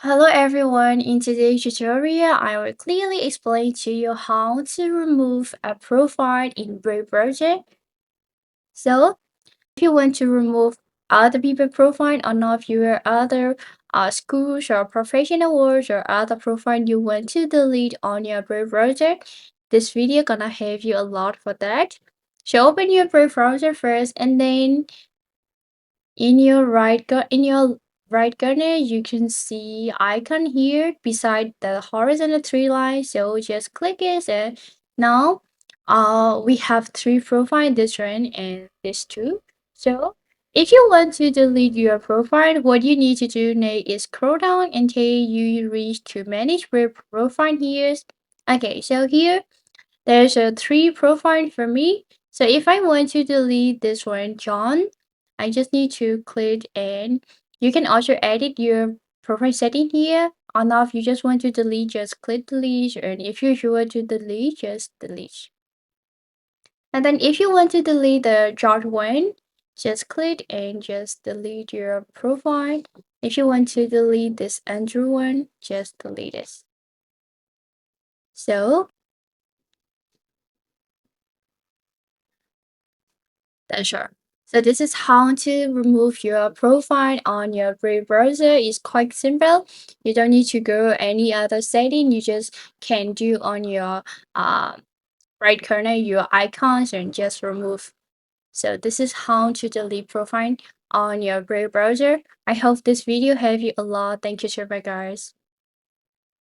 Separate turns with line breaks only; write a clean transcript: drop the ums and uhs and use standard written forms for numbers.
Hello everyone, in today's tutorial, I will clearly explain to you how to remove a profile in Brave Browser. So, if you want to remove other people's profile or not your other schools or professional works or other profile you want to delete on your Brave Browser, this video gonna help you a lot for that. So open your Brave Browser first and then in your right corner you can see icon here beside the horizontal three lines, so just click it and now we have three profile, this one and this two. So if you want to delete your profile, what you need to do now is scroll down until you reach to manage your profile here. Okay, so here there's a three profile for me. So if I want to delete this one, John, I just need to click and you can also edit your profile setting here. Or now if you just want to delete, just click delete. And if you want to delete, just delete. And then if you want to delete the George one, just click and just delete your profile. If you want to delete this Andrew one, just delete it. So that's sure. So this is how to remove your profile on your Brave browser. It's quite simple. You don't need to go any other setting. You just can do on your uh, right corner your icons and just remove. So this is how to delete profile on your Brave browser. I hope this video helped you a lot. Thank you so much, guys.